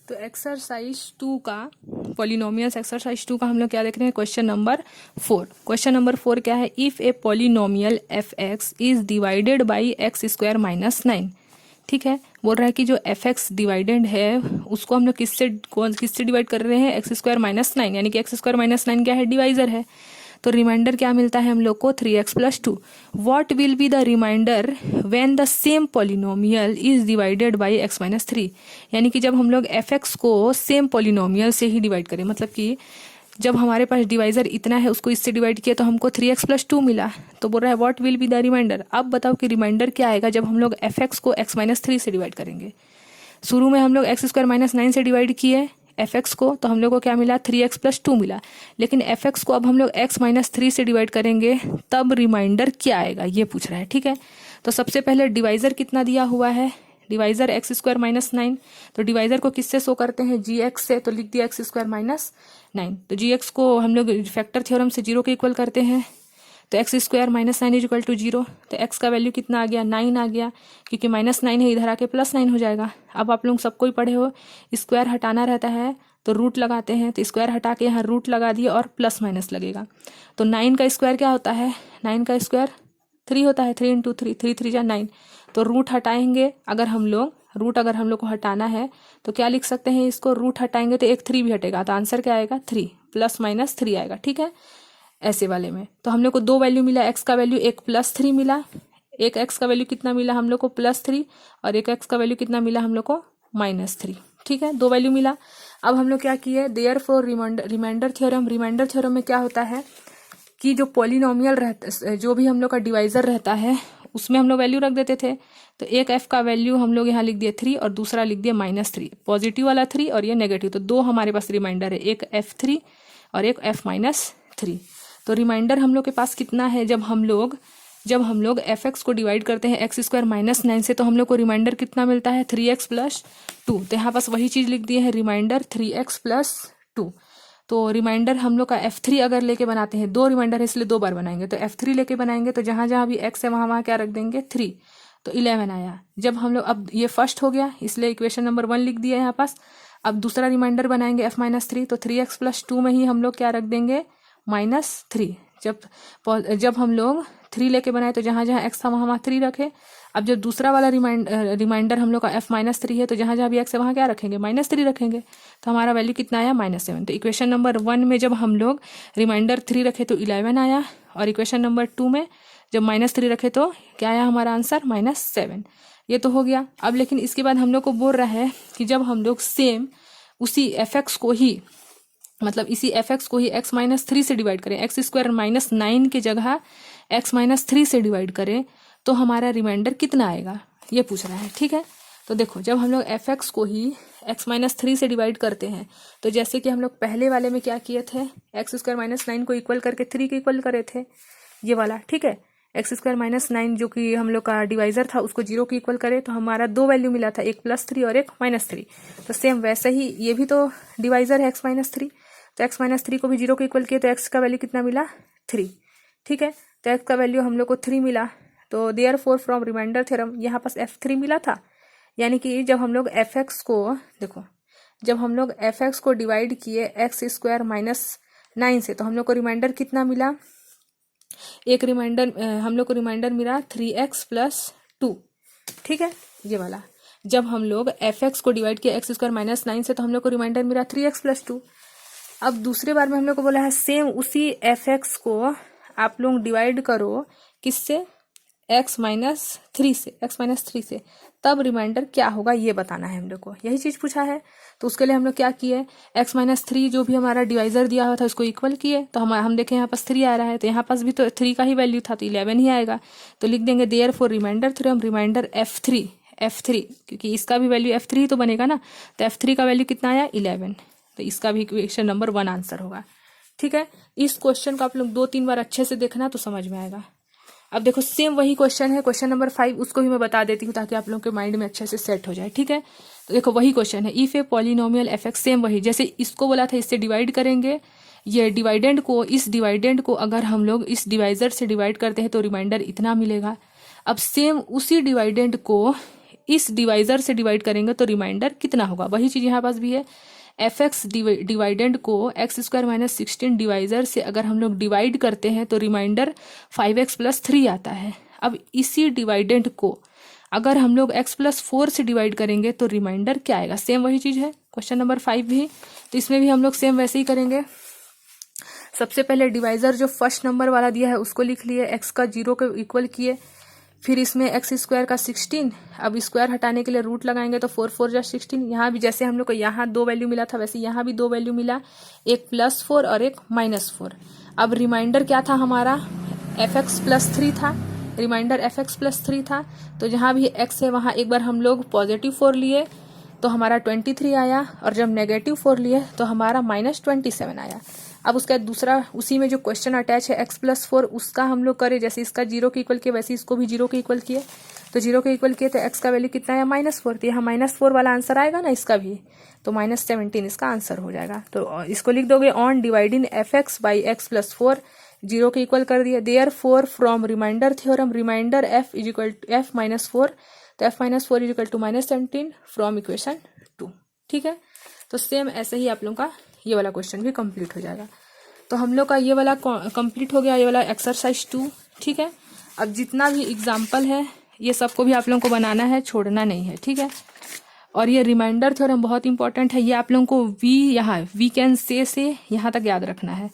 तो एक्सरसाइज 2 का polynomials exercise 2 का हम लोग क्या देख रहे हैं, क्वेश्चन नंबर 4। क्वेश्चन नंबर 4 क्या है, if a polynomial F x is divided by x square minus 9। ठीक है, बोल रहा है कि जो एफ एक्स डिवाइडेड है उसको हम लोग किससे डिवाइड कर रहे हैं, एक्स स्क्वायर माइनस 9, यानी कि एक्स स्क्वायर माइनस 9 क्या है, डिवाइजर है। तो रिमाइंडर क्या मिलता है हम लोग को, 3x plus 2। What will be the remainder when the same polynomial is divided by x minus 3। यानी कि जब हम लोग fx को सेम पॉलिनोमियल से ही डिवाइड करें, मतलब कि जब हमारे पास डिवाइजर इतना है उसको इससे डिवाइड किया तो हमको 3x प्लस 2 मिला। तो बोल रहा है what will be the remainder. अब बताओ कि रिमाइंडर क्या आएगा जब हम लोग fx को x माइनस 3 से डिवाइड करेंगे। शुरू में हम लोग एक्स स्क्वायर माइनस 9 से डिवाइड किए एफ एक्स को, तो हम लोग को क्या मिला, 3x प्लस 2 मिला। लेकिन एफ एक्स को अब हम लोग x माइनस 3 से डिवाइड करेंगे तब रिमाइंडर क्या आएगा ये पूछ रहा है। ठीक है, तो सबसे पहले डिवाइजर कितना दिया हुआ है, डिवाइजर एक्स स्क्वायर माइनस 9। तो डिवाइजर को किससे शो करते हैं, जी एक्स से, तो लिख दिया एक्स स्क्वायर माइनस 9। तो जी एक्स को हम लोग फैक्टर थ्योरम से 0 के इक्वल करते हैं, तो x square minus 9 is equal to 0। तो एक्स का वैल्यू कितना आ गया, 9 आ गया, क्योंकि माइनस 9 है, इधर आके प्लस 9 हो जाएगा। अब आप लोग सबको ही पढ़े हो, स्क्वायर हटाना रहता है तो रूट लगाते हैं, तो स्क्वायर हटा के यहाँ रूट लगा दिए और प्लस माइनस लगेगा। तो 9 का स्क्वायर क्या होता है, 9 का स्क्वायर 3 होता है, 3 इंटू 3, 3 3 जा 9। तो रूट हटाएंगे, अगर हम लोग को हटाना है तो क्या लिख सकते हैं, इसको रूट हटाएंगे तो एक 3 भी हटेगा, तो आंसर क्या आएगा, 3 प्लस माइनस 3 आएगा। ठीक है, ऐसे वाले में तो हम लोग को दो वैल्यू मिला, एक्स का वैल्यू एक प्लस 3 मिला, एक एक्स का वैल्यू कितना मिला हम लोग को, प्लस 3, और एक एक्स का वैल्यू कितना मिला हम लोग को, माइनस 3। ठीक है, दो वैल्यू मिला। अब हम लोग क्या किए, देयरफॉर रिमाइंडर थ्योरम में क्या होता है कि जो पॉलिनोमियल रहता, जो भी हम लोग का डिवाइजर रहता है उसमें हम लोग वैल्यू रख देते थे। तो एक एफ का वैल्यू हम लोग यहाँ लिख दिए 3 और दूसरा लिख दिया माइनस 3, पॉजिटिव वाला 3 और ये नेगेटिव। तो दो हमारे पास रिमाइंडर है, एक F3 और एक F माइनस 3। तो रिमाइंडर हम लोग के पास कितना है, जब हम लोग एफ एक्स को डिवाइड करते हैं एक्स स्क्वायर माइनस 9 से, तो हम लोग को रिमाइंडर कितना मिलता है, 3x प्लस 2। तो यहाँ पास वही चीज लिख दिए है, रिमाइंडर 3x प्लस 2। तो रिमाइंडर हम लोग का F3 अगर लेके बनाते हैं, दो रिमाइंडर है इसलिए दो बार बनाएंगे, तो F3 लेके बनाएंगे तो जहां जहां भी x है वहां क्या रख देंगे, 3। तो 11 आया। जब हम लोग, अब ये फर्स्ट हो गया इसलिए इक्वेशन नंबर 1 लिख दिया यहाँ पास। अब दूसरा रिमाइंडर बनाएंगे F माइनस 3, तो 3x प्लस 2 में ही हम लोग क्या रख देंगे, माइनस 3। जब हम लोग 3 लेके बनाए तो जहां जहां x था वहां 3 रखे। अब जब दूसरा वाला रिमाइंडर हम लोग का F माइनस 3 है, तो जहां जहां भी x है वहां क्या रखेंगे, माइनस 3 रखेंगे। तो हमारा वैल्यू कितना आया, माइनस 7। तो इक्वेशन नंबर 1 में जब हम लोग रिमाइंडर 3 रखे तो 11 आया, और इक्वेशन नंबर 2 में जब माइनस 3 रखे तो क्या आया हमारा आंसर, माइनस 7। ये तो हो गया। अब लेकिन इसके बाद हम लोग को बोल रहा है कि जब हम लोग सेम उसी एफ एक्स को ही, मतलब इसी एफ एक्स को ही एक्स माइनस 3 से डिवाइड करें, एक्स स्क्वायर माइनस 9 की जगह एक्स माइनस 3 से डिवाइड करें तो हमारा रिमाइंडर कितना आएगा, ये पूछ रहा है। ठीक है, तो देखो जब हम लोग एफ एक्स को ही एक्स माइनस 3 से डिवाइड करते हैं, तो जैसे कि हम लोग पहले वाले में क्या किए थे, एक्स स्क्वायर माइनस 9 को इक्वल करके 3 के इक्वल करे थे, ये वाला। ठीक है, एक्स स्क्वायर माइनस 9 जो कि हम लोग का डिवाइजर था उसको 0 के इक्वल करे, तो हमारा दो वैल्यू मिला था, एक प्लस 3 और एक माइनस 3। तो सेम वैसे ही ये भी तो डिवाइजर है एक्स माइनस 3, तो एक्स माइनस 3 को भी 0 के इक्वल किए तो एक्स का वैल्यू कितना मिला, 3। ठीक है, तो एक्स का वैल्यू हम लोग को 3 मिला। तो देयरफॉर फ्रॉम रिमाइंडर थ्योरम यहाँ पास F3 मिला था, यानी कि जब हम लोग एफ एक्स को, देखो जब हम लोग एफ एक्स को डिवाइड किए एक्स स्क्वायर माइनस 9 से, तो हम लोग को रिमाइंडर कितना मिला, एक रिमाइंडर हम लोग को रिमाइंडर मिला 3x प्लस 2। ठीक है, ये वाला। जब हम लोग एफ एक्स को डिवाइड किया एक्स स्क्वायर माइनस 9 से, तो हम लोग को रिमाइंडर मिला 3x प्लस 2। अब दूसरे बार में हम लोग को बोला है सेम उसी एफ एक्स को आप लोग डिवाइड करो किससे, x माइनस 3 से, तब रिमाइंडर क्या होगा ये बताना है हम लोग को, यही चीज पूछा है। तो उसके लिए हम लोग क्या किए, x माइनस 3 जो भी हमारा डिवाइजर दिया हुआ था उसको इक्वल किए, तो हम देखें यहाँ पास 3 आ रहा है, तो यहाँ पास भी तो 3 का ही वैल्यू था, तो 11 ही आएगा। तो लिख देंगे therefore reminder theorem, reminder F3, क्योंकि इसका भी वैल्यू F3 ही तो बनेगा ना, तो F3 का वैल्यू कितना आया, 11। तो इसका भी क्वेश्चन नंबर 1 आंसर होगा। ठीक है, इस क्वेश्चन को आप लोग 2-3 बार अच्छे से देखना तो समझ में आएगा। अब देखो सेम वही क्वेश्चन है, क्वेश्चन नंबर 5, उसको भी मैं बता देती हूँ ताकि आप लोगों के माइंड में अच्छे से सेट हो जाए। ठीक है, तो देखो वही क्वेश्चन है, if a polynomial F x, same वही जैसे इसको बोला था इससे डिवाइड करेंगे, ये डिवाइडेंड को, इस डिवाइडेंड को अगर हम लोग इस डिवाइजर से डिवाइड करते हैं तो रिमाइंडर इतना मिलेगा। अब सेम उसी डिवाइडेंड को इस डिवाइजर से डिवाइड करेंगे तो रिमाइंडर कितना होगा, वही चीज़ यहाँ पास भी है। एफ एक्स डिवाइडेंड को एक्स स्क्वायर माइनस 16 डिवाइजर से अगर हम लोग डिवाइड करते हैं तो रिमाइंडर 5x प्लस 3 आता है। अब इसी डिवाइडेंड को अगर हम लोग x प्लस 4 से डिवाइड करेंगे तो रिमाइंडर क्या आएगा, सेम वही चीज़ है क्वेश्चन नंबर 5 भी। तो इसमें भी हम लोग सेम वैसे ही करेंगे। सबसे पहले डिवाइजर जो फर्स्ट नंबर वाला दिया है उसको लिख लिए, x का 0 के इक्वल किए, फिर इसमें एक्स स्क्वायर का 16, अब स्क्वायर हटाने के लिए रूट लगाएंगे तो 4 4 जा 16। यहाँ भी जैसे हम लोग को यहाँ 2 वैल्यू मिला था वैसे यहाँ भी 2 वैल्यू मिला, एक +4 और एक -4। अब रिमाइंडर क्या था हमारा, fx प्लस 3 था, रिमाइंडर fx प्लस 3 था। तो जहाँ भी x है वहाँ एक बार हम लोग +4 लिए तो हमारा 23 आया, और जब -4 लिए तो हमारा -27 आया। अब उसका दूसरा उसी में जो क्वेश्चन अटैच है x प्लस 4 उसका हम लोग करें, जैसे इसका 0 के इक्वल किए वैसे इसको भी 0 के इक्वल किए, तो 0 के इक्वल किए तो x का वैल्यू कितना है -4, तो यहाँ -4 वाला आंसर आएगा ना इसका भी, तो -17 इसका आंसर हो जाएगा। तो इसको लिख दोगे on dividing fx by x plus 4, 0 के इक्वल कर दिया। Therefore from remainder theorem remainder f is equal to f minus 4, तो f minus 4 is equal to -17 from equation 2। ठीक है, तो सेम ऐसे ही आप लोगों का ये वाला क्वेश्चन भी कंप्लीट हो जाएगा। तो हम लोग का ये वाला कंप्लीट हो गया, ये वाला एक्सरसाइज 2। ठीक है, अब जितना भी एग्जाम्पल है ये सबको भी आप लोगों को बनाना है, छोड़ना नहीं है। ठीक है, और ये रिमाइंडर थ्योरम बहुत इंपॉर्टेंट है, ये आप लोगों को वी कैन से यहाँ तक याद रखना है,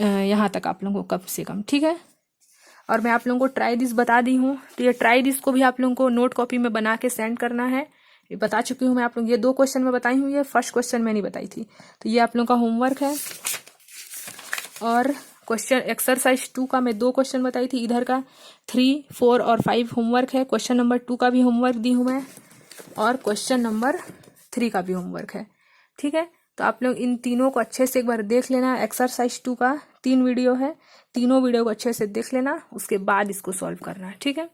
यहाँ तक आप लोगों को कम से कम। ठीक है, और मैं आप लोगों को ट्राई दिस बता दी हूँ, तो ये ट्राई दिस को भी आप लोगों को नोट कॉपी में बना के सेंड करना है। ये बता चुकी हूँ मैं आप लोग, ये 2 क्वेश्चन में बताई हूँ, ये फर्स्ट क्वेश्चन में नहीं बताई थी। तो ये आप लोगों का होमवर्क है। और क्वेश्चन एक्सरसाइज 2 का मैं 2 क्वेश्चन बताई थी, इधर का 3, 4 और 5 होमवर्क है। क्वेश्चन नंबर 2 का भी होमवर्क दी हूँ मैं, और क्वेश्चन नंबर 3 का भी होमवर्क है। ठीक है, तो आप लोग इन तीनों को अच्छे से एक बार देख लेना। एक्सरसाइज 2 का 3 वीडियो है, तीनों वीडियो को अच्छे से देख लेना, उसके बाद इसको सॉल्व करना है। ठीक है।